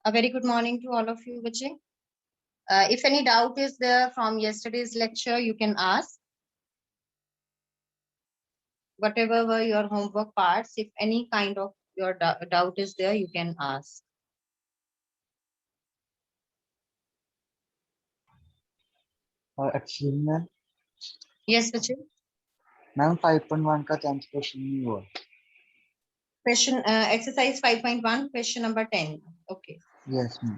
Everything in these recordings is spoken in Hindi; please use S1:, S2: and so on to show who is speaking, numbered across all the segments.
S1: A very good morning to all of you, बच्चे. If any doubt is there from yesterday's lecture, you can ask. Whatever were your homework parts, if any kind of your doubt is there, you can ask.
S2: Actually ma'am
S1: Yes, बच्चे.
S2: मैम 5.1 का 10th क्वेश्चन नहीं हुआ.
S1: Question exercise 5.1, question number 10. Okay.
S2: Yes ma'am.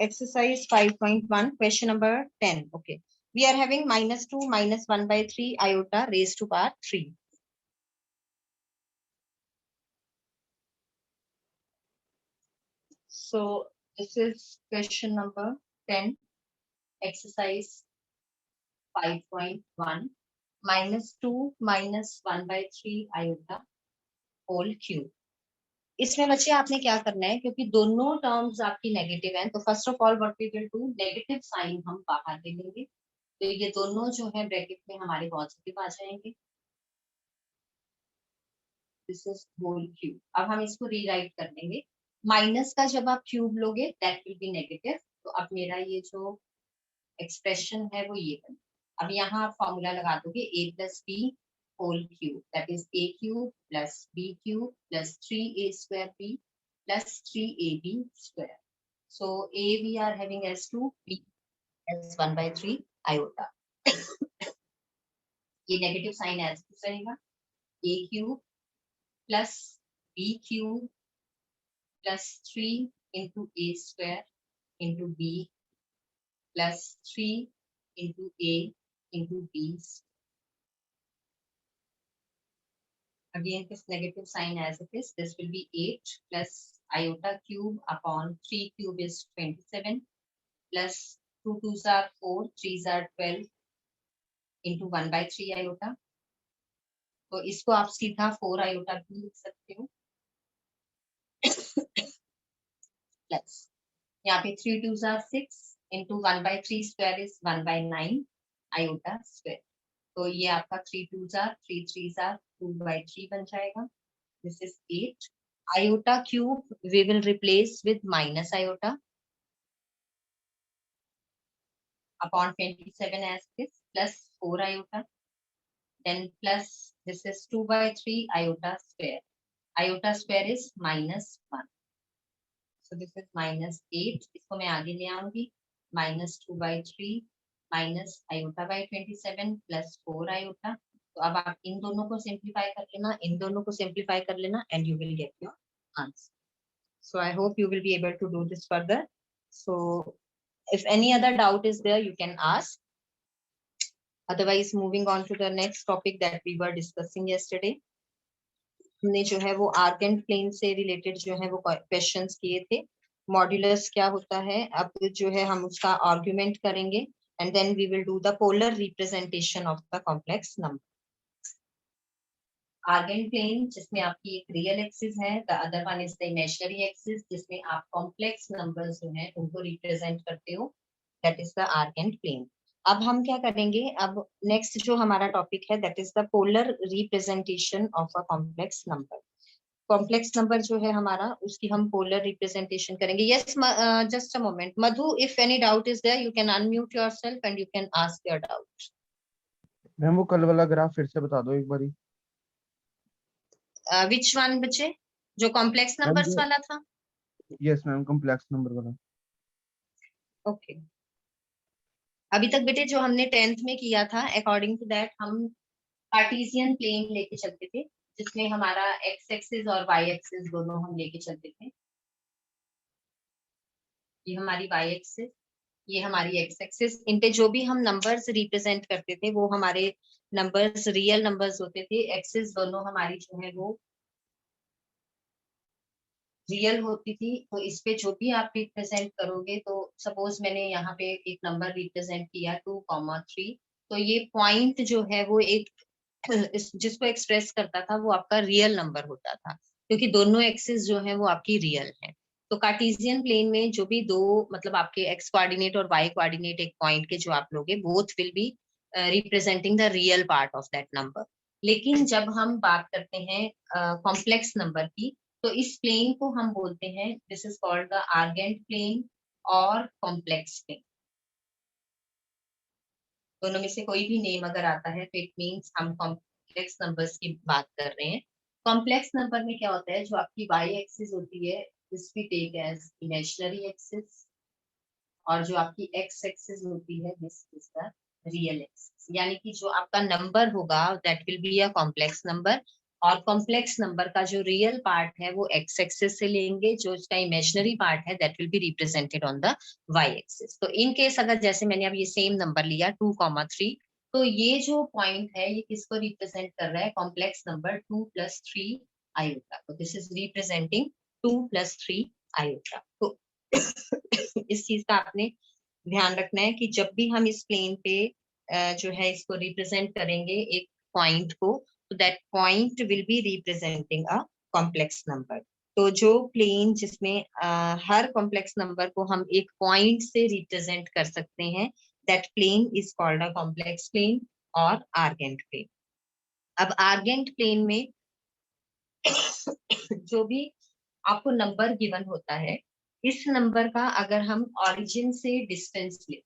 S1: Exercise 5.1, question number 10. Okay. We are having -2 minus 1/3 iota raised to power 3. So this is question number 10, exercise 5.1, -2 minus 1/3 iota whole cube. इसमें बच्चे आपने क्या करना है, क्योंकि दोनों टर्म्स आपकी नेगेटिव हैं, तो first of all what we will do, negative sign हम बाहर ले लेंगे, तो ये दोनों जो है ब्रैकेट में हमारे पॉजिटिव आ जाएंगे. This is whole cube. अब हम इसको रीराइट कर देंगे. माइनस का जब आप क्यूब लोगे दैट विल बी नेगेटिव. तो अब मेरा ये जो एक्सप्रेशन है वो ये है. अब यहाँ आप फॉर्मूला लगा दोगे a plus b whole cube, that is a cube plus b cube plus 3a square b plus 3ab square. So a we are having as 2, b as 1/3 iota. ये नेगेटिव साइन एज रहेगा. a cube plus b cube plus 3 into a square into b plus 3 into a into b. Again, this negative sign as it is, this will be 8 plus iota cube upon 3 cube is 27 plus 2 2s are 4, 3s are 12 into 1/3 iota. तो इसको आप सीधा 4 iota भी लिख सकते हो. प्लस यहाँ पे 3 2s are 6 into 1/3 square is 1/9 iota square. तो ये आपका 3 2s are 3 3s are 2/3 बन जाएगा. This is 8. Iota cube we will replace with minus iota upon 27 as this plus 4 iota. Then plus this is 2/3 iota square. Iota square is -1. So this is -8. इसको मैं आगे ले आऊंगी. -2/3 minus iota by 27 plus 4 iota. तो अब आप इन दोनों को सिंप्लीफाई कर लेना, इन दोनों को सिंप्लीफाई कर लेना, and you will get your answer. So I hope you will be able to do this further. So if any other doubt is there, you can ask. Otherwise, moving on to the next topic that we were discussing yesterday. हमने जो है वो आर्क एंड प्लेन से रिलेटेड जो है वो क्वेश्चंस किए थे. मॉड्यूलस क्या होता है, अब जो है हम उसका आर्गुमेंट करेंगे, and then we will do the polar representation of the complex number. Arc and plane जिसमें आपकी एक रियल एक्सिस है, the other one is the imaginary axis जिसमें आप कॉम्प्लेक्स नंबर्स जो हैं उनको रिप्रेजेंट करते हो, that is the arc and plane. अब हम क्या करेंगे, अब नेक्स्ट जो हमारा टॉपिक है that is the polar representation of a complex number. Complex number जो है हमारा, उसकी हम पोलर रिप्रेजेंटेशन करेंगे. Yes, just a moment. Madhu, if any doubt is there you can unmute yourself and you can ask your doubt.
S2: Ma'am वो कल वाला ग्राफ फिर से बता दो एक बारी.
S1: व्हिच वन बच्चे, जो कॉम्प्लेक्स नंबर्स वाला था?
S2: यस मैम, कॉम्प्लेक्स नंबर वाला.
S1: ओके. अभी तक बेटे जो हमने 10th में किया था, अकॉर्डिंग टू दैट हम कार्टेशियन प्लेन लेके चलते थे, जिसमें हमारा एक्स एक्सिस और वाई एक्सिस दोनों हम लेके चलते थे. ये हमारी वाई एक्सिस, ये हमारी एक्स एक्सिस. इन पे जो भी हम नंबर्स रिप्रेजेंट करते थे वो हमारे नंबर्स रियल नंबर्स होते थे. एक्सिस दोनों हमारी जो है वो रियल होती थी, तो इस पे जो भी आप रिप्रेजेंट करोगे, तो सपोज मैंने यहाँ पे एक नंबर रिप्रेजेंट किया 2,3, तो ये पॉइंट जो है वो एक जिसको एक्सप्रेस करता था वो आपका रियल नंबर होता था, क्योंकि दोनों एक्सिस जो है वो आपकी रियल है। तो कार्टेशियन प्लेन में जो भी दो, मतलब आपके एक्स कोऑर्डिनेट और वाई कोऑर्डिनेट एक पॉइंट के जो आप लोगे, both will be representing the real part of that number. लेकिन जब हम बात करते हैं कॉम्प्लेक्स नंबर की, तो इस प्लेन को हम बोलते हैं, this is called the Argand plane और कॉम्प्लेक्स प्लेन। दोनों में से कोई भी नेम अगर आता है तो इट मीन्स हम कॉम्प्लेक्स नंबर्स की बात कर रहे हैं। कॉम्प्लेक्स नंबर में क्या होता है, जो आपकी वाई एक्सिस होती है, this we take as imaginary axis, और जो आपकी एक्स एक्सिस होती है, this is the real axis. यानी कि जो आपका नंबर होगा that will be a complex number, और कॉम्प्लेक्स नंबर का जो रियल पार्ट है वो एक्स एक्सिस से लेंगे, जो इसका इमेजिनरी पार्ट है that will be represented on the y axis. तो इन केस अगर जैसे मैंने अब ये सेम नंबर लिया 2,3, तो ये जो पॉइंट है ये किसको रिप्रेजेंट कर रहा है, कॉम्प्लेक्स नंबर 2 + 3 आयोटा। तो दिस इज रिप्रेजेंटिंग 2 + 3 आयोटा। तो इस चीज का आपने ध्यान रखना है कि जब भी हम इस प्लेन पे जो है इसको रिप्रेजेंट करेंगे एक पॉइंट को, तो that point will be representing a complex number. तो जो प्लेन जिसमें हर कॉम्प्लेक्स नंबर को हम एक पॉइंट से रिप्रेजेंट कर सकते हैं, that plane is called a complex plane और आर्गेंट प्लेन। अब आर्गेंट प्लेन में जो भी आपको नंबर गिवन होता है, इस नंबर का अगर हम ओरिजिन से डिस्टेंस ले,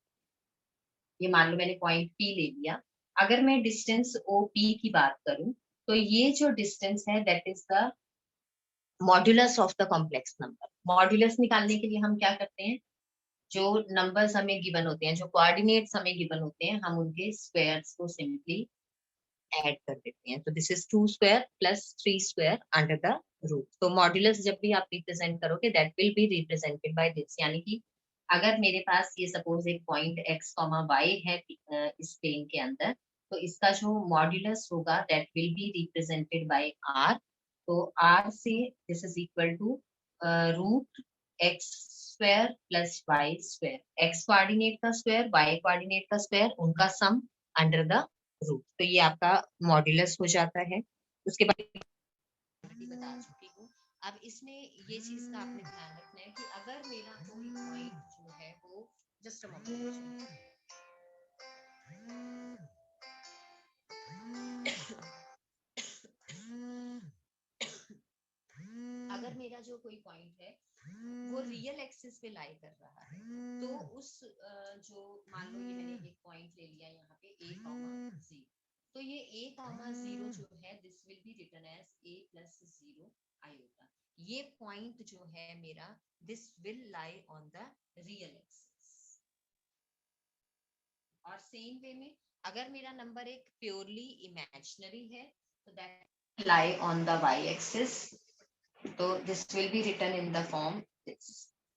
S1: ये मान लो मैंने पॉइंट पी ले लिया, अगर मैं डिस्टेंस ओ पी की बात करूं, तो ये जो डिस्टेंस है that is the modulus of the complex number. Modulus निकालने के लिए हम क्या करते हैं, जो नंबर्स हमें गिवन होते हैं, जो कोऑर्डिनेट्स हमें गिवन होते हैं, हम उनके स्क्वायर्स को सिंपली ऐड कर देते हैं। तो this is 2² + 3² under the root. तो मॉड्यूलस जब भी आप रिप्रेजेंट करोगे that will be represented by this, यानी कि अगर मेरे पास ये सपोज एक पॉइंट x, y है इस प्लेन के अंदर, तो इसका जो मॉड्यूलस होगा that will be represented by r। तो r से this is equal to √x² + y², x coordinate का स्क्वायर, y कोऑर्डिनेट का स्क्वायर, उनका सम अंडर द रूट। तो ये आपका मॉड्यूलस हो जाता है। उसके बाद बता चुकी हूँ। अब इसमें ये चीज का आपने ध्यान रखना है कि अगर मेरा कोई पॉइंट जो है वो, जस्ट अ मोमेंट, अगर मेरा जो कोई पॉइंट है वो रियल एक्सिस पे लाई कर रहा है, तो उस जो मान लो ये मैंने एक पॉइंट ले लिया यहाँ पे a,0, तो ये a,0 जो है this will be written as a + 0 iota. ये पॉइंट जो है मेरा, this will lie on the real axis. और सेम वे में अगर मेरा नंबर एक प्योरली इमेजिनरी है, तो that lie on the y axis. तो this will be written in the form this.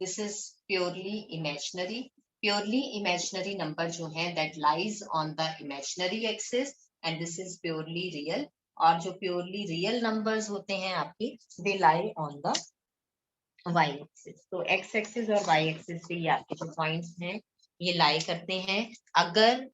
S1: This is purely imaginary. Purely imaginary number जो है that lies on the imaginary axis, and this is purely real. और जो purely real numbers होते हैं आपके, they lie on the y axis. तो x axis और y axis पे ये आपके जो points हैं ये lie करते हैं। अगर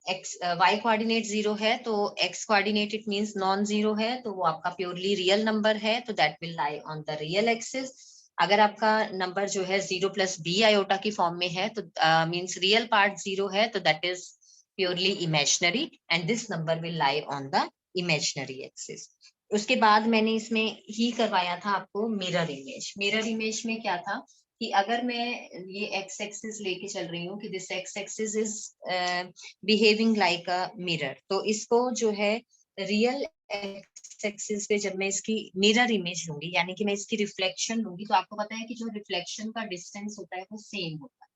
S1: x y कोऑर्डिनेट 0 है, तो x coordinate it means non zero है, तो वो आपका प्योरली रियल नंबर है, तो that will lie on the real axis. अगर आपका नंबर जो है 0 + b आयोटा की फॉर्म में है, तो मींस रियल पार्ट 0 है, तो that is purely imaginary, and this number will lie on the imaginary axis. उसके बाद मैंने इसमें ही करवाया था आपको मिरर इमेज। मिरर इमेज में क्या था कि अगर मैं ये एक्स एक्सिस लेके चल रही हूँ कि this x axis is behaving like a mirror, तो इसको जो है रियल एक्स एक्सिस पे जब मैं इसकी मिरर इमेज लूंगी, यानी कि मैं इसकी रिफ्लेक्शन लूंगी, तो आपको पता है कि जो रिफ्लेक्शन का डिस्टेंस होता है वो सेम होता है।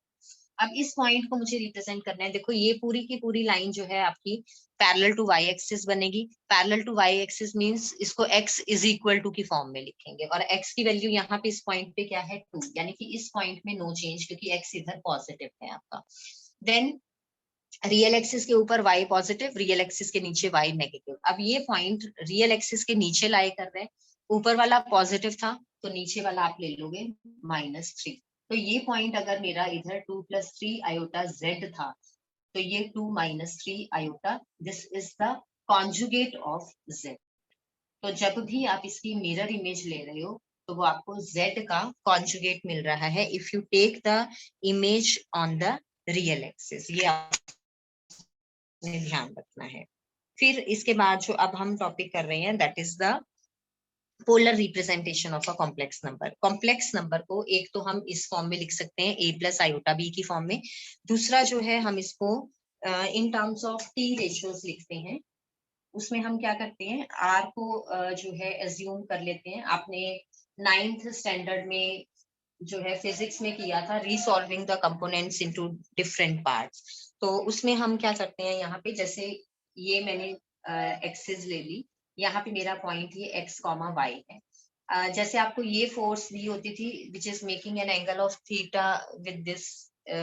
S1: अब इस पॉइंट को मुझे रिप्रेजेंट करना है। देखो ये पूरी की पूरी लाइन जो है आपकी पैरेलल टू वाई एक्सिस बनेगी। Parallel to y axis means इसको x = 2 की फॉर्म में लिखेंगे, और x की वैल्यू यहाँ पे इस पॉइंट पे क्या है, 2, यानी कि इस पॉइंट में नो चेंज, क्योंकि x इधर पॉजिटिव है आपका। देन रियल एक्सिस के ऊपर y पॉजिटिव, रियल एक्सिस के नीचे y नेगेटिव। अब ये पॉइंट रियल एक्सिस के नीचे लाई कर रहे हैं, ऊपर वाला पॉजिटिव था, तो नीचे वाला आप ले लोगे -3। तो ये पॉइंट अगर मेरा इधर 2 + 3 आयोटा z था, तो ये 2 - 3 iota, this is the conjugate of z। तो जब भी आप इसकी मिरर इमेज ले रहे हो तो वो आपको z का कॉन्जुगेट मिल रहा है if you take the image on the real axis. ये आपने ध्यान रखना है। फिर इसके बाद जो अब हम टॉपिक कर रहे हैं that is the polar representation of a complex number. Complex number को एक तो हम इस फॉर्म में लिख सकते हैं a + आयोटा b की फॉर्म में, दूसरा जो है हम इसको in terms of t ratios लिखते हैं। उसमें हम क्या करते हैं, r को जो है एज्यूम कर लेते हैं। आपने 9th स्टैंडर्ड में जो है फिजिक्स में किया था resolving the components into different parts. तो उसमें हम क्या करते हैं, यहाँ पे जैसे ये मैंने एक्सिस ले ली, यहाँ पे मेरा पॉइंट ये x, y है। जैसे आपको ये फोर्स दी होती थी which is making an angle of theta with this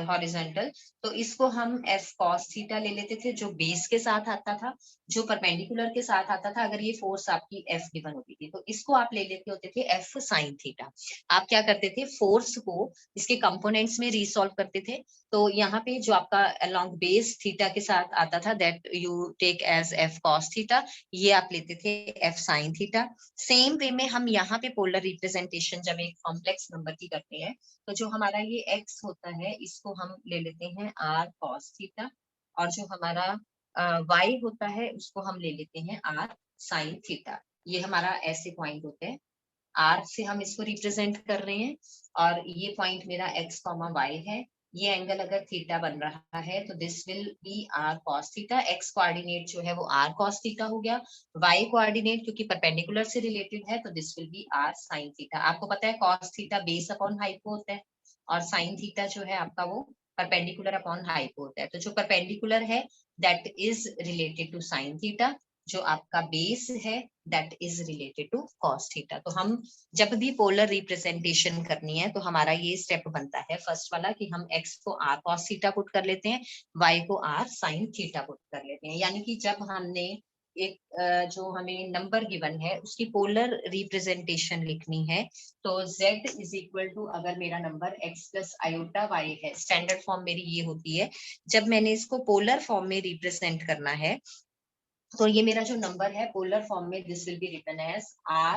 S1: horizontal, तो इसको हम f cos थीटा ले लेते थे जो बेस के साथ आता था, जो परपेंडिकुलर के साथ आता था। अगर ये फोर्स आपकी f गिवन होती थी तो इसको आप ले लेते होते थे f sin थीटा। आप क्या करते थे, फोर्स को इसके कंपोनेंट्स में रीसॉल्व करते थे। तो यहाँ पे जो आपका अलोंग बेस थीटा के साथ आता था that you take as f cos theta, ये आप लेते थे f sin theta. Same way में हम यहाँ पे पोलर रिप्रेजेंटेशन जब एक कॉम्प्लेक्स नंबर की करते हैं तो जो हमारा ये x होता है इसको हम ले लेते हैं r cos थीटा, और जो हमारा y होता है उसको हम ले लेते हैं r sin थीटा। ये हमारा ऐसे पॉइंट होते हैं, r से हम इसको रिप्रेजेंट कर रहे हैं, और ये पॉइंट मेरा x, y है। ये एंगल अगर थीटा बन रहा है तो this will B r cos theta. x coordinate जो है वो r cos थीटा हो गया, y कोऑर्डिनेट क्योंकि परपेंडिकुलर से रिलेटेड है तो this will B r sin theta. आपको पता है cos theta base upon hypo होता है, और sin थीटा जो है आपका वो परपेंडिकुलर अपॉन हाइपो होता है। तो जो परपेंडिकुलर है that is related to sin theta, जो आपका बेस है that is related to cos theta. तो हम जब भी पोलर रिप्रेजेंटेशन करनी है तो हमारा ये स्टेप बनता है फर्स्ट वाला कि हम x को r cos थीटा पुट कर लेते हैं, y को r sin थीटा पुट कर लेते हैं। यानी कि जब हमने एक जो हमें नंबर गिवन है उसकी पोलर रिप्रेजेंटेशन लिखनी है तो z इज इक्वल टू, अगर मेरा नंबर x + आयोटा y है, स्टैंडर्ड फॉर्म मेरी ये होती है। जब मैंने इसको पोलर फॉर्म में रिप्रेजेंट करना है तो ये मेरा जो नंबर है पोलर फॉर्म में this will be written as r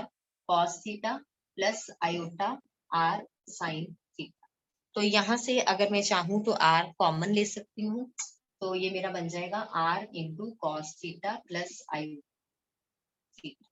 S1: cos theta + iota r sin theta. तो यहाँ से अगर मैं चाहूँ तो r कॉमन ले सकती हूँ, तो ये मेरा बन जाएगा r × cos theta + iota theta.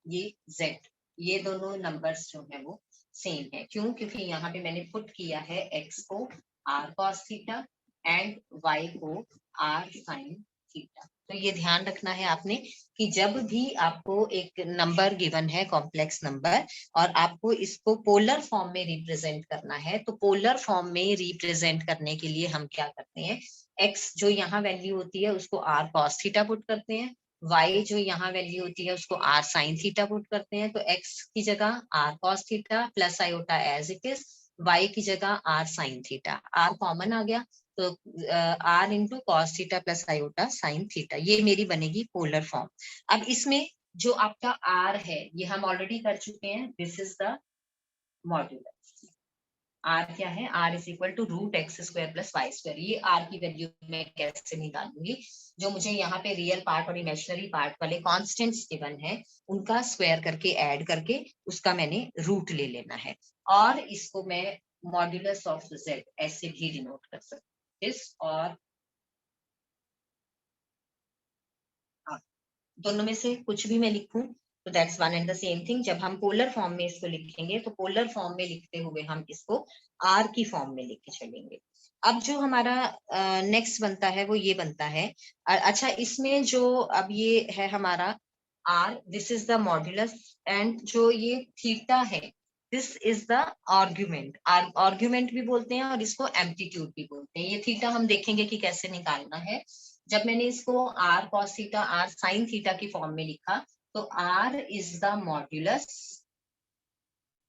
S1: ये z, ये दोनों नंबर्स जो है वो सेम है। क्यों? क्योंकि यहाँ पे मैंने पुट किया है x को r cos theta and y को r sin थीटा। तो ये ध्यान रखना है आपने कि जब भी आपको एक नंबर गिवन है कॉम्प्लेक्स नंबर और आपको इसको पोलर फॉर्म में रिप्रेजेंट करना है, तो पोलर फॉर्म में रिप्रेजेंट करने के लिए हम क्या करते हैं, x जो यहाँ वैल्यू होती है उसको r cos थीटा पुट करते हैं, y जो यहाँ वैल्यू होती है उसको r sin थीटा पुट करते हैं। तो x की जगह r cos theta + iota as it is, y की जगह r sin theta, r common आ गया तो r × cos theta + iota sin theta, ये मेरी बनेगी पोलर फॉर्म। अब इसमें जो आपका r है ये हम ऑलरेडी कर चुके हैं, this is the modulus. r क्या है, r is equal to √x² + y²। ये r की वैल्यू मैं कैसे निकालूंगी, जो मुझे यहाँ पे रियल पार्ट और इमेजिनरी पार्ट वाले कॉन्स्टेंट्स गिवन है उनका स्क्वायर करके ऐड करके उसका मैंने रूट ले लेना है, और इसको मैं मॉड्यूलस ऑफ z ऐसे भी डिनोट कर सकती हूँ, दिस और दोनों में से कुछ भी मैं लिखूं तो that's one and the same thing. जब हम पोलर फॉर्म में इसको लिखेंगे तो पोलर फॉर्म में लिखते हुए हम इसको r की फॉर्म में लिख के चलेंगे। अब जो हमारा नेक्स्ट बनता है वो ये बनता है, अच्छा इसमें जो अब ये है हमारा r, this is the modulus, and जो ये थीटा है this is the argument. Argument भी बोलते हैं और इसको एम्पलीट्यूड भी बोलते हैं। ये थीटा हम देखेंगे कि कैसे निकालना है। जब मैंने इसको r cos theta r sin theta की फॉर्म में लिखा तो r is the modulus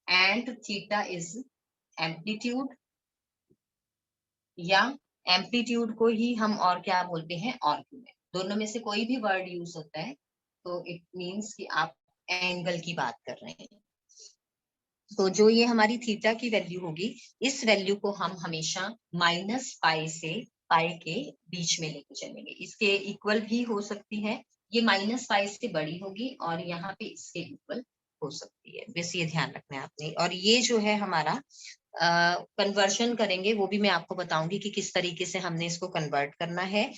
S1: and theta is amplitude, या एम्पलीट्यूड को ही हम और क्या बोलते हैं, आर्ग्यूमेंट। दोनों में से कोई भी वर्ड यूज होता है तो इट मींस कि आप एंगल की बात कर रहे हैं। तो जो ये हमारी थीटा की वैल्यू होगी, इस वैल्यू को हम हमेशा माइनस पाई से पाई के बीच में लेके चलेंगे। इसके इक्वल भी हो सकती है, ये माइनस पाई से बड़ी होगी और यहाँ पे इसके इक्वल हो सकती है, बस ये ध्यान रखना है आपने। और ये जो है हमारा कन्वर्जन करेंगे, वो भी मैं आपको बताऊंगी कि किस तरीके से हमने इसको कन्वर्ट करना है।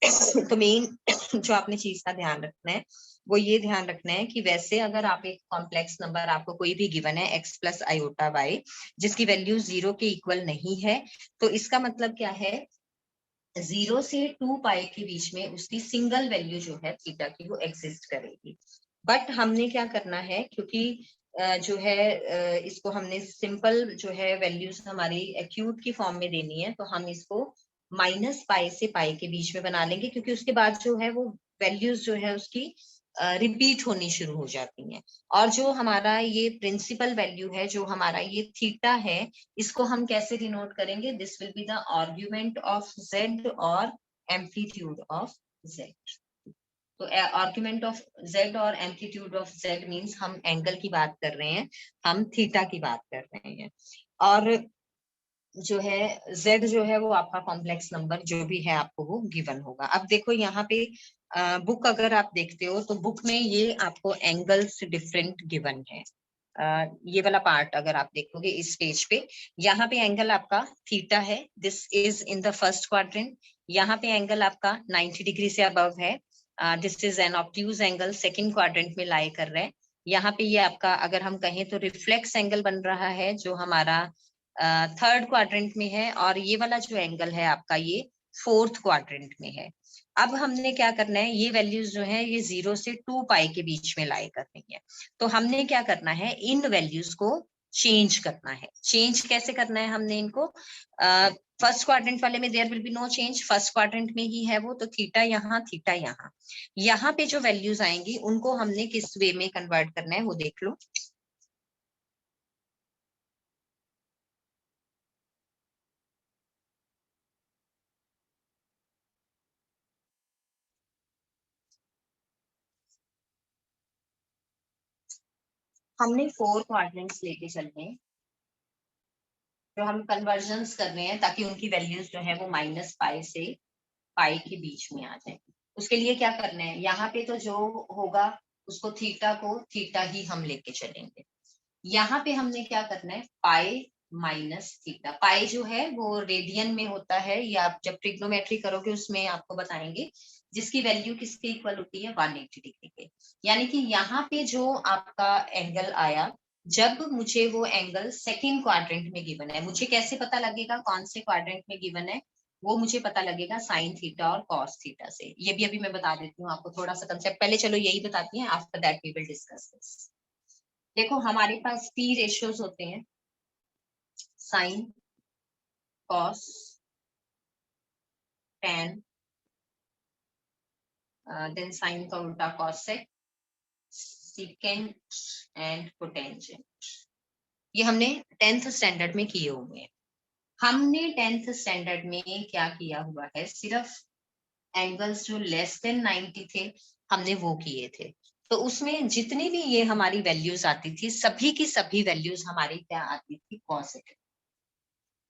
S1: तो मेन जो आपने चीज का ध्यान रखना है वो ये ध्यान रखना है कि वैसे अगर आप एक कॉम्प्लेक्स नंबर आपको कोई भी गिवन है x प्लस आयोटा y, जिसकी वैल्यू 0 के इक्वल नहीं है, तो इसका मतलब क्या है, 0 से 2 पाई के बीच में उसकी सिंगल वैल्यू जो है थीटा की वो एग्जिस्ट करेगी। बट हमने क्या करना है, क्योंकि जो है इसको हमने सिंपल जो है वैल्यूज हमारी एक्यूट की फॉर्म में देनी है, तो हम इसको माइनस पाई से पाई के बीच में बना लेंगे, क्योंकि उसके बाद जो है वो वैल्यूज जो है उसकी रिपीट होनी शुरू हो जाती हैं। और जो हमारा ये प्रिंसिपल वैल्यू है, जो हमारा ये थीटा है, इसको हम कैसे डिनोट करेंगे, this will be the argument of z और एम्पलीट्यूड ऑफ z। तो आर्ग्यूमेंट ऑफ z और एम्पलीट्यूड ऑफ z मींस हम एंगल की बात कर रहे हैं, हम थीटा की बात कर रहे हैं। और जो है z जो है वो आपका कॉम्प्लेक्स नंबर जो भी है आपको वो गिवन होगा। अब देखो यहाँ पे बुक अगर आप देखते हो तो बुक में ये आपको एंगल्स डिफरेंट गिवन है। ये वाला पार्ट अगर आप देखोगे इस पेज पे, यहाँ पे एंगल आपका थीटा है, this is in the first quadrant. यहाँ पे एंगल आपका 90 डिग्री से अबव है, this is an obtuse angle, second quadrant में लाई कर रहा है। यहाँ पे ये आपका अगर हम कहें तो रिफ्लेक्स एंगल बन रहा है, जो हमारा थर्ड क्वाड्रेंट में है, और ये वाला जो एंगल है आपका ये फोर्थ क्वाड्रेंट में है। अब हमने क्या करना है, ये वैल्यूज जो है ये 0 से 2 पाई के बीच में लाई करनी है। तो हमने क्या करना है, इन वैल्यूज को चेंज करना है। चेंज कैसे करना है हमने इनको, फर्स्ट क्वाड्रेंट वाले में there will be no change, first quadrant में ही है वो, तो थीटा यहाँ थीटा यहाँ। यहाँ पे जो वैल्यूज आएंगी उनको हमने किस वे में कन्वर्ट करना है वो देख लो। हमने 4 क्वाड्रेंट्स लेके चलने हैं, जो हम कन्वर्जन्स कर रहे हैं, ताकि उनकी वैल्यूज जो है वो माइनस पाई से पाई के बीच में आ जाए। उसके लिए क्या करना है, यहाँ पे तो जो होगा उसको थीटा को थीटा ही हम लेके चलेंगे। यहाँ पे हमने क्या करना है, पाई माइनस थीटा। पाई जो है वो रेडियन में होता है, या आप जब ट्रिग्नोमेट्री करोगे उसमें आपको बताएंगे, जिसकी वैल्यू किसके इक्वल होती है, 180 डिग्री के। यानी कि यहाँ पे जो आपका एंगल आया, जब मुझे वो एंगल सेकंड क्वाड्रेंट में गिवन है, मुझे कैसे पता लगेगा कौन से क्वाड्रेंट में गिवन है, वो मुझे पता लगेगा साइन थीटा और कॉस थीटा से। ये भी अभी मैं बता देती हूँ आपको थोड़ा सा कंसेप्ट, पहले चलो यही बताती हैं, after that we will discuss this. देखो हमारे पास P रेशियोज होते हैं, sine, cos, tan, then sine का उल्टा कॉसेक, सीकेंट एंड कोटेंजेंट। ये हमने 10th स्टैंडर्ड में किए हुए हैं। हमने 10th स्टैंडर्ड में क्या किया हुआ है, सिर्फ एंगल्स जो लेस देन 90 थे हमने वो किए थे। तो उसमें जितनी भी ये हमारी वैल्यूज आती थी, सभी की सभी वैल्यूज हमारी क्या आती थी, पॉजिटिव।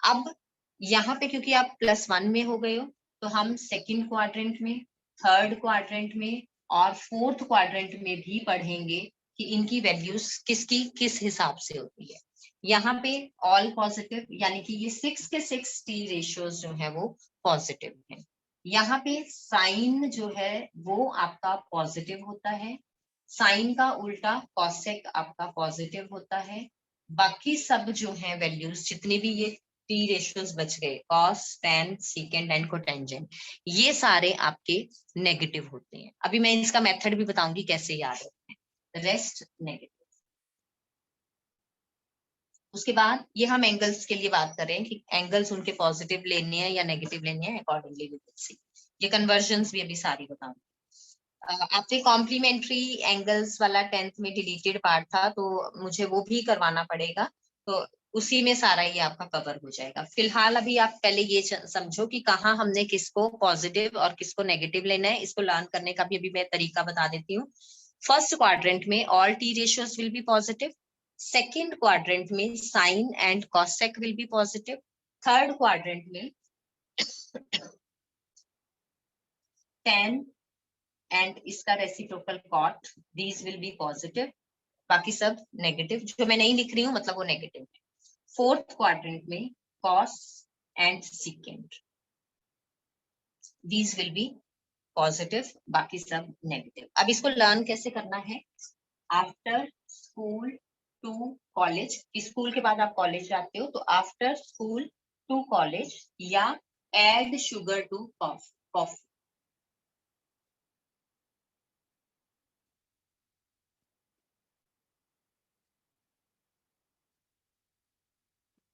S1: अब यहाँ पे क्योंकि आप +1 में हो गए हो, तो हम सेकंड क्वाड्रेंट में, थर्ड क्वाड्रेंट में और फोर्थ क्वाड्रेंट में भी पढ़ेंगे कि इनकी वैल्यूज किसकी किस हिसाब से होती है। यहाँ पे ऑल पॉजिटिव, यानी कि ये 6 के 6 टी रेशियोज जो है वो पॉजिटिव है। यहाँ पे साइन जो है वो आपका पॉजिटिव होता है, साइन का उल्टा कॉसेक आपका पॉजिटिव होता है। बाकी सब जो है वैल्यूज, जितनी भी ये टी रेशियोज बच गए, कॉस, टेन, सीकेंड एंड कोटेंजेंट, ये सारे आपके नेगेटिव होते हैं। अभी मैं इसका मेथड भी बताऊंगी कैसे याद रखना है, रेस्ट नेगेटिव। उसके बाद ये हम एंगल्स के लिए बात कर रहे हैं कि एंगल्स उनके पॉजिटिव लेने हैं या नेगेटिव लेने हैं, अकॉर्डिंगली वी विल सी। ये कन्वर्जन्स भी अभी सारी बताऊंगी। आपके कॉम्प्लीमेंट्री एंगल्स वाला 10th में डिलीटेड पार्ट था, तो मुझे वो भी करवाना पड़ेगा, तो उसी में सारा ये आपका कवर हो जाएगा। फिलहाल अभी आप पहले ये समझो कि कहाँ हमने किसको पॉजिटिव और किसको नेगेटिव लेना है। इसको लर्न करने का भी अभी मैं तरीका बता देती हूँ। फर्स्ट क्वाड्रेंट में all T ratios will be positive, second quadrant में sine and cosec will be positive, third quadrant में tan एंड इसका reciprocal cot, these will be positive, बाकी सब नेगेटिव, जो मैं नहीं लिख रही हूँ मतलब वो नेगेटिव है। फोर्थ क्वाड्रेंट में cos and secant, these will be positive, बाकी सब नेगेटिव। अब इसको लर्न कैसे करना है? After school to college, school के बाद आप कॉलेज जाते हो तो आफ्टर स्कूल टू कॉलेज या एड शुगर टू कॉफी।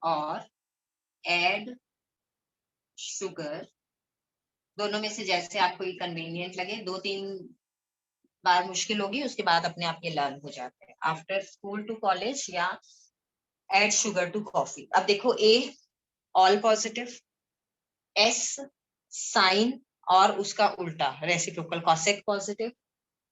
S1: और एड शुगर, दोनों में से जैसे आपको ये कन्वीनियंट लगे, 2-3 बार मुश्किल होगी, उसके बाद अपने आप ये लर्न हो जाते हैं। आफ्टर स्कूल टू कॉलेज या एड शुगर टू कॉफी। अब देखो, A all positive, S sine और उसका उल्टा reciprocal cosec positive,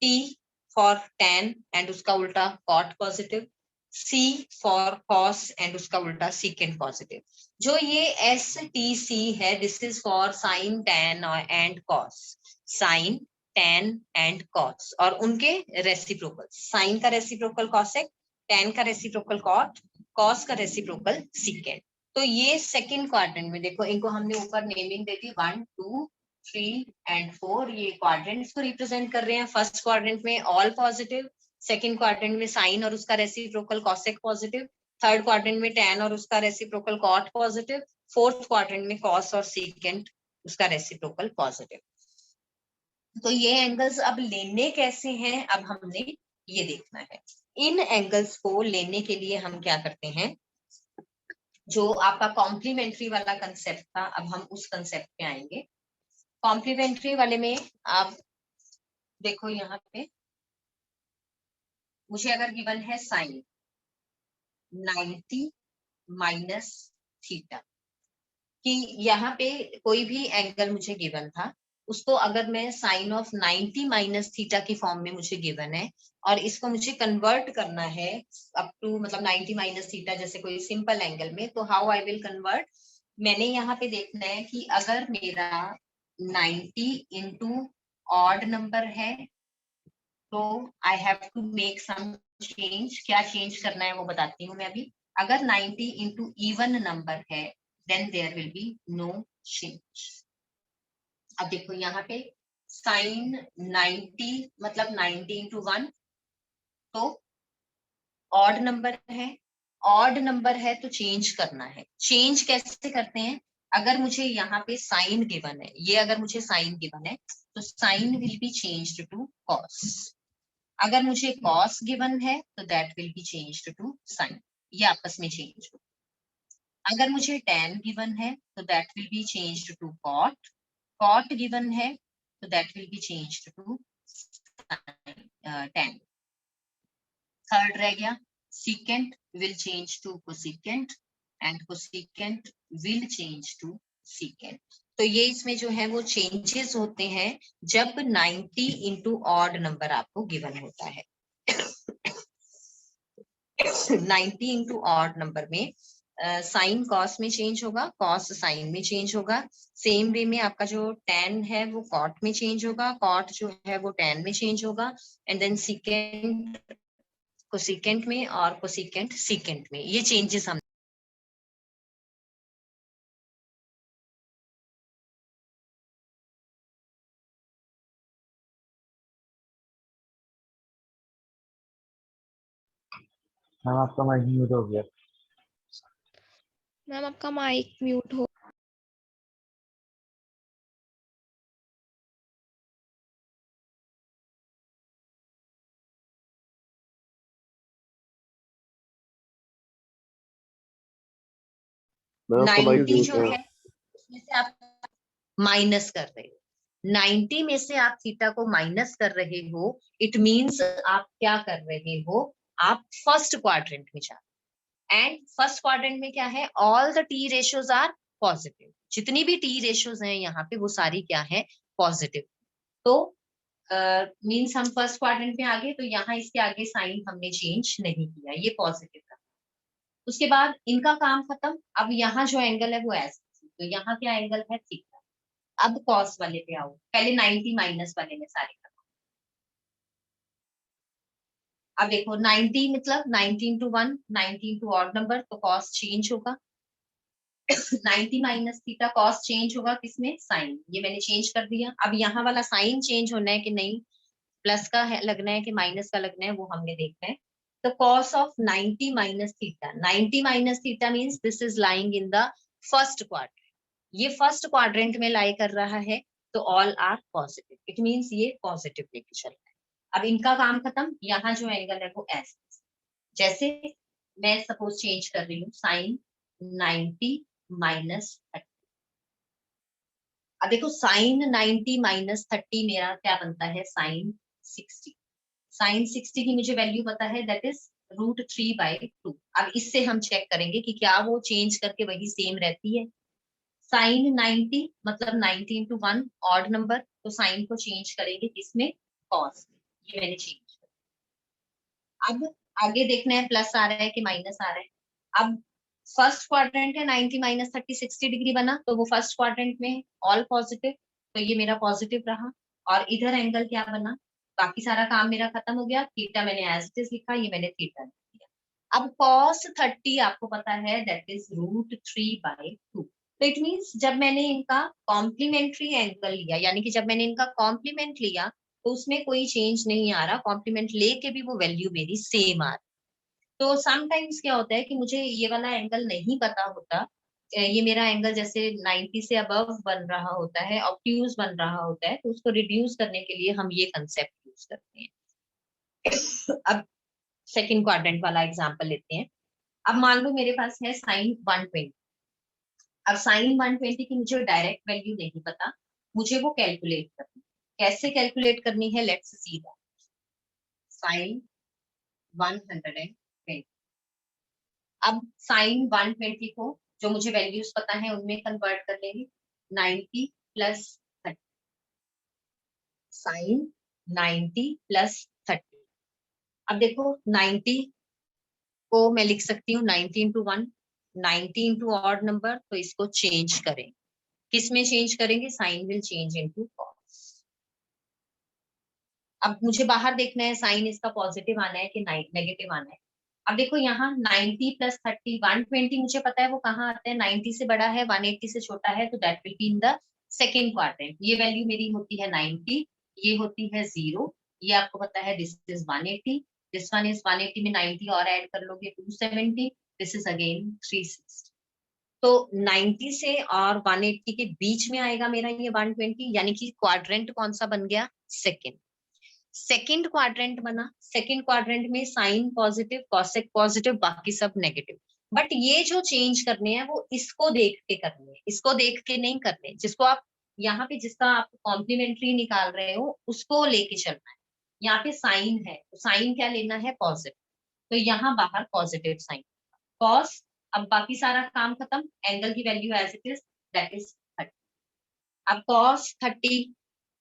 S1: T for tan and उसका उल्टा cot positive, C for cos and उसका उल्टा सीकेंट पॉजिटिव। जो ये एस टी सी है, this is for sine tan and cos, sine tan and cos और उनके रेसिप्रोकल, साइन का रेसिप्रोकल कॉसेक, tan का रेसिप्रोकल कॉट, कॉस का रेसिप्रोकल सीकेंट। तो ये सेकंड क्वाड्रेंट में देखो, इनको हमने ऊपर नेमिंग दे दी 1 2 3 एंड 4, ये क्वाड्रेंट्स को रिप्रेजेंट कर रहे हैं। फर्स्ट क्वाड्रेंट में ऑल पॉजिटिव, सेकंड क्वाड्रेंट में साइन और उसका reciprocal cosec positive, third quadrant में tan और उसका reciprocal cot positive, fourth quadrant में कॉस और सीकेंट उसका रेसिप्रोकल पॉजिटिव। तो ये एंगल्स अब लेने कैसे हैं, अब हमने ये देखना है। इन एंगल्स को लेने के लिए हम क्या करते हैं, जो आपका कॉम्प्लीमेंट्री वाला कंसेप्ट था, अब हम उस कंसेप्ट पे आएंगे। कॉम्प्लीमेंट्री वाले में आप देखो, यहाँ पे मुझे अगर गिवन है साइन 90 माइनस थीटा, कि यहाँ पे कोई भी एंगल मुझे गिवन था, उसको अगर मैं साइन ऑफ 90 माइनस थीटा की फॉर्म में मुझे गिवन है और इसको मुझे कन्वर्ट करना है अप टू मतलब 90 माइनस थीटा जैसे कोई सिंपल एंगल में, तो हाउ आई विल कन्वर्ट। मैंने यहाँ पे देखना है कि अगर मेरा 90 इंटू ऑड नंबर है तो I have to make some change. क्या चेंज करना है वो बताती हूँ मैं अभी। अगर 90 इंटू इवन नंबर है then there will be no change। अब देखो यहाँ पे साइन 90 मतलब 90 इंटू 1, तो ऑड नंबर है, ऑड नंबर है तो चेंज करना है। चेंज कैसे करते हैं, अगर मुझे यहाँ पे साइन गिवन है, ये अगर मुझे साइन गिवन है तो sine will be changed to cos. अगर मुझे कॉस गिवन है तो that will be changed to sine, ये आपस में चेंज हो। अगर मुझे tan गिवन है तो that will be changed to cot, cot given है तो that will be changed to tan। Third रह गया secant will change to cosecant and cosecant will change to secant। तो ये इसमें जो है वो चेंजेस होते हैं जब 90 इंटू ऑड नंबर आपको गिवन होता है। 90 इंटू ऑड नंबर में साइन कॉस में चेंज होगा, कॉस साइन में चेंज होगा। सेम वे में आपका जो tan है वो कॉट में चेंज होगा, कॉट जो है वो tan में चेंज होगा, एंड देन सीकेंट कोसिकेंट में और कोसिकेंट सीकेंट में। ये चेंजेस हम
S2: मैम आपका माइक म्यूट हो गया।
S3: मैम आपका माइक म्यूट हो।
S2: मैम आपका माइक
S1: 90
S2: म्यूट
S1: जो
S2: है।
S1: है उसमें से आप माइनस कर रहे हो, 90 में से आप थीटा को माइनस कर रहे हो, इट मींस आप क्या कर रहे हो, आप फर्स्ट क्वाड्रेंट में जा। एंड फर्स्ट क्वाड्रेंट में क्या है, all the T ratios are positive, जितनी भी टी रेशियोज हैं यहाँ पे वो सारी क्या है, पॉजिटिव। तो मीन्स हम फर्स्ट क्वाड्रेंट में आ गए, तो यहाँ इसके आगे साइन हमने चेंज नहीं किया, ये पॉजिटिव था। उसके बाद इनका काम खत्म। अब यहाँ जो एंगल है वो ऐसे, तो यहाँ क्या एंगल है, थीटा। अब कॉस वाले पे आओ, पहले 90 माइनस वाले में सारे खत्म। अब देखो 90 मतलब 90 इंटू 1, 90 इंटू ऑड नंबर, तो कॉस चेंज होगा। 90 माइनस थीटा, कॉस चेंज होगा किसमें, साइन। ये मैंने चेंज कर दिया। अब यहाँ वाला साइन चेंज होना है कि नहीं, प्लस का है लगना है कि माइनस का लगना है, वो हमने देखना है। तो cos of 90 minus theta, 90 minus theta means this is lying in the first quadrant. ये फर्स्ट क्वाड्रेंट में लाई कर रहा है, तो all are positive, it means ये पॉजिटिव लेके चल रहा है। अब इनका काम खत्म। यहाँ जो एंगल है वो ऐसे, जैसे मैं सपोज चेंज कर रही हूँ, साइन 90 माइनस 30। अब देखो साइन 90 माइनस 30 मेरा क्या बनता है, साइन 60। साइन 60 की मुझे वैल्यू पता है, दैट इज √3/2। अब इससे हम चेक करेंगे कि क्या वो चेंज करके वही सेम रहती है। साइन 90 मतलब 90 इंटू 1 ऑड नंबर, तो साइन को चेंज करेंगे किसमें, कॉस। ये मैंने चेंज किया। अब आगे देखना है प्लस आ रहा है कि माइनस आ रहा है। अब फर्स्ट क्वाड्रेंट है, 90 माइनस 30 60 डिग्री बना, तो वो फर्स्ट क्वाड्रेंट में है, ऑल पॉजिटिव, तो ये मेरा पॉजिटिव रहा। और इधर एंगल क्या बना, बाकी सारा काम मेरा खत्म हो गया। थीटा मैंने एज इट इज लिखा, ये मैंने थीटा लिख दिया। अब cos 30 आपको पता है, दैट इज √3/2। तो इट मीन्स जब मैंने इनका कॉम्प्लीमेंट्री एंगल लिया, यानी कि जब मैंने इनका कॉम्प्लीमेंट लिया, तो उसमें कोई चेंज नहीं आ रहा, कॉम्प्लीमेंट लेके भी वो वैल्यू मेरी सेम आ रही। तो समटाइम्स क्या होता है कि मुझे ये वाला एंगल नहीं पता होता, ये मेरा एंगल जैसे 90 से अबव बन रहा होता है, ऑब्ट्यूज बन रहा होता है, तो उसको रिड्यूस करने के लिए हम ये कंसेप्ट यूज करते हैं। अब सेकंड क्वाड्रेंट वाला एग्जांपल लेते हैं। अब मान लो मेरे पास है साइन 120। अब साइन 120 की मुझे डायरेक्ट वैल्यू नहीं पता, मुझे वो कैलकुलेट करनी है। कैसे कैलकुलेट करनी है, लेट्स सी दैट। साइन 120, अब साइन 120 को जो मुझे वैल्यूज पता है उनमें कन्वर्ट कर लेंगे। 90 प्लस 30, साइन 90 प्लस 30। अब देखो 90 को मैं लिख सकती हूँ 90 इंटू 1, 90 इंटू ऑड नंबर, तो इसको चेंज करें, किस में चेंज करेंगे, sine will change into cos. अब मुझे बाहर देखना है साइन इसका पॉजिटिव आना है कि नेगेटिव आना है। अब देखो यहाँ 90 प्लस 30, 120 मुझे पता है वो कहाँ आता है, 90 से बड़ा है, 180 से छोटा है, तो that will be in the second quadrant. ये वैल्यू मेरी होती है 90, ये होती है 0, ये आपको पता है this is 180, this one is 180 में 90 और ऐड कर लोगे 270, दिस इज अगेन 360। तो 90 से और 180 के बीच में आएगा मेरा ये 120, यानी कि क्वाड्रेंट कौन सा बन गया, सेकेंड। सेकेंड क्वाड्रेंट बना, सेकेंड क्वाड्रेंट में साइन पॉजिटिव, कॉसेक पॉजिटिव, बाकी सब नेगेटिव। बट ये जो चेंज करने हैं वो इसको देख के करने हैं, इसको देख के नहीं करने। जिसको आप यहाँ पे, जिसका आप कॉम्प्लीमेंट्री निकाल रहे हो उसको लेके चलना है। यहाँ पे साइन है, तो साइन क्या लेना है, पॉजिटिव, तो यहाँ बाहर पॉजिटिव साइन, कॉस। अब बाकी सारा काम खत्म, एंगल की value as it is, that is 30। अब कॉस 30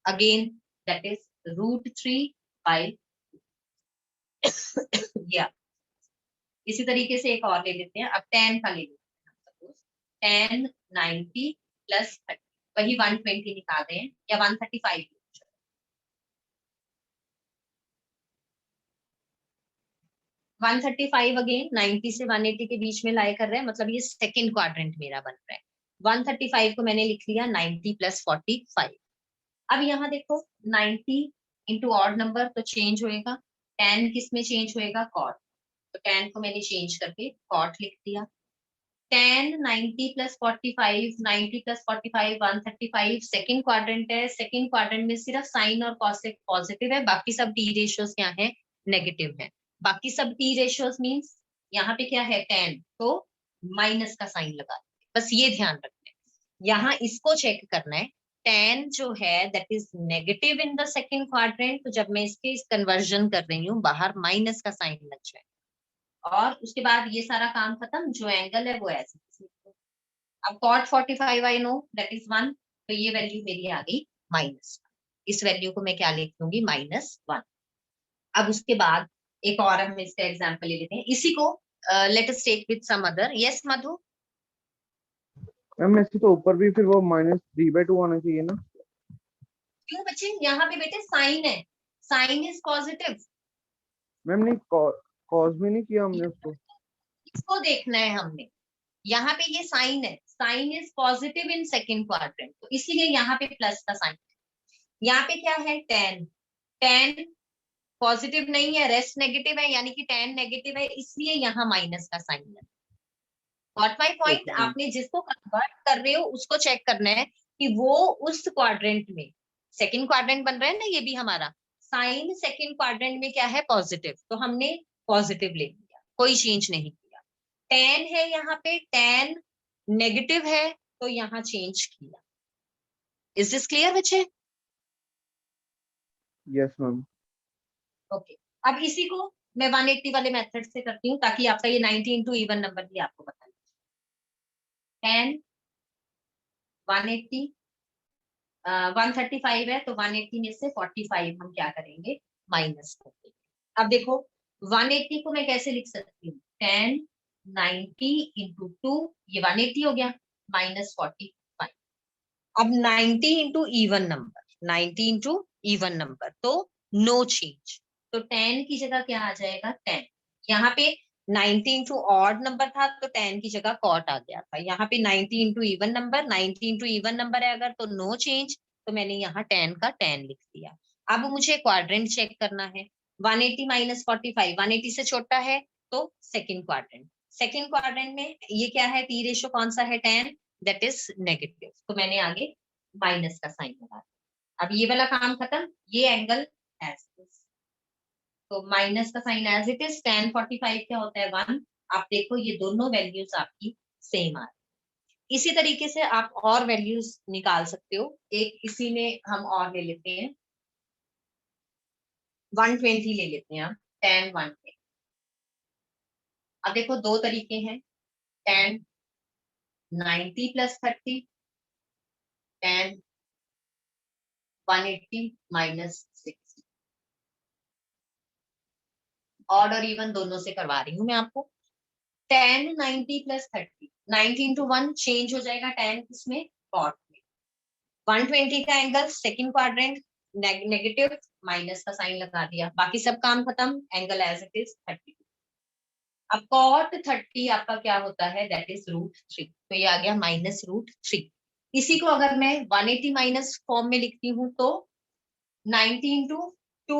S1: अगेन, दैट इज √3/, या इसी तरीके से एक और ले लेते हैं। अब tan का ले लेते हैं, सपोज tan 90 प्लस 30, वही 120 निकाल रहे हैं, या 135, 135 अगेन 90 से 180 के बीच में लाई कर रहे हैं, मतलब ये सेकेंड क्वाड्रेंट मेरा बन रहा है। 135 को मैंने लिख लिया 90 प्लस 45। अब यहाँ देखो 90 इंटू ऑड नंबर, तो चेंज होएगा, tan किस में चेंज होएगा, कॉट, तो tan को मैंने चेंज करके कॉट लिख दिया। tan 90 plus 45, 90 plus 45 135, second quadrant है, सेकेंड क्वाड्रेंट में सिर्फ साइन और कॉसेक पॉजिटिव है, बाकी सब टी रेशियोज क्या है, नेगेटिव है। बाकी सब टी रेशियोज मींस यहाँ पे क्या है, tan, तो माइनस का साइन लगा, बस ये ध्यान रखना है। यहाँ इसको चेक करना है, tan जो है that is negative in the second quadrant, तो जब मैं इसके इस कन्वर्जन कर रही हूँ बाहर माइनस का साइन लग जाए, और उसके बाद ये सारा काम खत्म, जो एंगल है वो ऐसे। अब cot 45 I know that is 1, तो ये वैल्यू मेरी आ गई -1। इस वैल्यू को मैं क्या लिख दूंगी, -1। अब उसके बाद एक और हम इसका एग्जांपल ले लेते हैं, इसी को let us take with some other. Yes Madhu?
S2: Ma'am इसके तो ऊपर भी फिर वो -3/2 आना चाहिए ना।
S1: क्यों बच्चे, यहाँ पे बेटे साइन है, साइन इज पॉजिटिव।
S2: मैम नहीं, कॉज भी नहीं किया हमने उसको।
S1: इसको देखना है हमने, यहाँ पे ये साइन है, sine is positive in second quadrant, तो इसीलिए यहाँ पे प्लस का साइन। यहाँ पे क्या है, टेन, टेन पॉजिटिव नहीं है, रेस्ट नेगेटिव है, यानी कि टेन नेगेटिव है, इसलिए यहाँ माइनस का साइन है। Got my point?
S2: Okay ma'am.
S1: आपने जिसको कन्वर्ट कर रहे हो उसको चेक करना है कि वो उस क्वाड्रेंट में, सेकंड क्वाड्रेंट बन रहा है ना ये भी हमारा, साइन सेकंड क्वाड्रेंट में क्या है, पॉजिटिव, तो हमने पॉजिटिव ले लिया, कोई चेंज नहीं किया। टेन है यहाँ पे, टेन नेगेटिव है, तो यहाँ चेंज किया। इज दिस क्लियर बच्चे?
S2: Yes ma'am.
S1: ओके, अब इसी को मैं 180 वाले मेथड से करती हूँ ताकि आपका ये 90 इंटू इवन नंबर भी आपको बता दें। 10 180 135 है, तो 180 में से 45 हम क्या करेंगे, माइनस करेंगे। अब देखो 180 को मैं कैसे लिख सकती हूँ, 10 90 इंटू 2, ये 180 हो गया, -45। अब 90 into even number, 90 into even number, तो नो चेंज, तो 10 की जगह क्या आ जाएगा, 10। यहाँ पे 90 इंटू ऑड नंबर था तो 10 की जगह कॉट आ गया था, यहाँ पे 90 into even number, 90 into even number है अगर, तो नो चेंज, तो मैंने यहाँ 10 का 10 लिख दिया। अब मुझे क्वाड्रेंट चेक करना है, 180 -45, 180 से छोटा है तो सेकंड क्वाड्रेंट, सेकंड क्वाड्रेंट में ये क्या है, टी रेशो कौन सा है, 10, दैट इज नेगेटिव, तो मैंने आगे माइनस का साइन लगा दिया। अब ये वाला काम खत्म, ये एंगल एज इज, तो माइनस का sine as it is, tan 45 क्या होता है, 1। आप देखो ये दोनों वैल्यूज आपकी सेम आ रही। इसी तरीके से आप और वैल्यूज निकाल सकते हो, एक इसी में हम और ले लेते हैं, 120 ले लेते हैं हम, tan 120। अब देखो दो तरीके हैं, tan 90 + 30, tan 180 -60। ऑड और इवन दोनों से करवा रही हूँ मैं आपको। 10 90 + 30, 90 इंटू 1 चेंज हो जाएगा 10 किसमें, कॉट में। 120 का angle second quadrant negative, minus का साइन लगा दिया, बाकी सब काम खत्म, एंगल एज इट इज 30। अब कॉट 30 आपका क्या होता है, दैट इज √3, तो ये आ गया -√3। इसी को अगर मैं 180 माइनस फॉर्म में लिखती हूँ तो 90 into 2,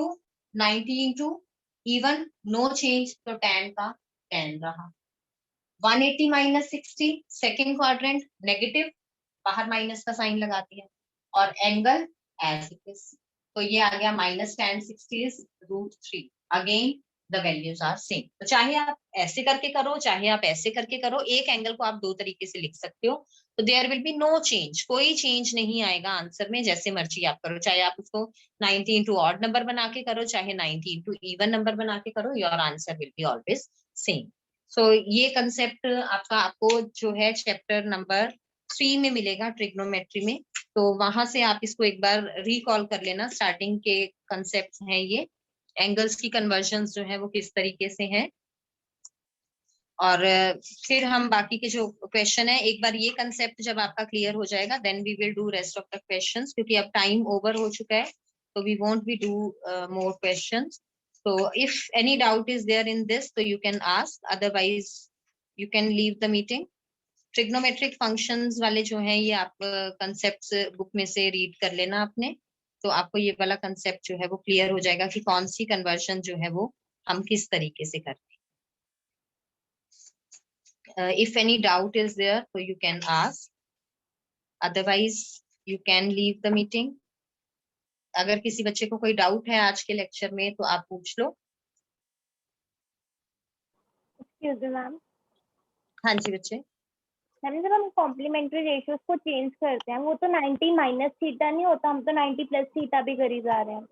S1: 90 into even, no change, तो tan का 10 रहा। 180 -60 सेकेंड क्वाड्रेंट नेगेटिव, बाहर माइनस का साइन लगा दिया, और एंगल एज इट इज, तो ये आ गया -tan60 is √3। Again the values are same, तो चाहे आप ऐसे करके करो चाहे आप ऐसे करके करो, एक एंगल को आप दो तरीके से लिख सकते हो, तो there will be no change, कोई चेंज नहीं आएगा आंसर में, जैसे मर्जी आप करो, चाहे आप उसको 90 इंटू ऑड नंबर बना के करो, चाहे 90 इंटू इवन नंबर बना के करो, your answer will be always same. So ये कंसेप्ट आपको जो है चैप्टर नंबर 3 में मिलेगा, ट्रिग्नोमेट्री में, तो वहां से आप इसको एक बार रिकॉल कर लेना, स्टार्टिंग के कंसेप्ट हैं ये, एंगल्स की कन्वर्जन जो है वो किस तरीके से है, और फिर हम बाकी के जो क्वेश्चन है, एक बार ये कंसेप्ट जब आपका क्लियर हो जाएगा then we will do rest of the questions, क्योंकि अब टाइम ओवर हो चुका है, तो we won't be do more questions. So if any doubt is there in this, so you can ask, otherwise you can leave the meeting. Trigonometric functions वाले जो हैं ये आप concepts बुक में से रीड कर लेना आपने, तो आपको ये वाला कंसेप्ट जो है वो क्लियर हो जाएगा कि कौन सी कन्वर्जन जो है वो हम किस तरीके से करते हैं। If any doubt is there, so you can ask, otherwise you can leave the meeting. अगर किसी बच्चे को कोई डाउट है आज के लेक्चर में तो आप पूछ लो।
S3: Excuse me ma'am.
S1: हाँ जी बच्चे।
S3: मैम जब हम कॉम्प्लीमेंट्री रेशियोज को चेंज करते हैं वो तो 90 - थीटा नहीं होता, हम तो 90 + थीटा भी करी जा रहे हैं।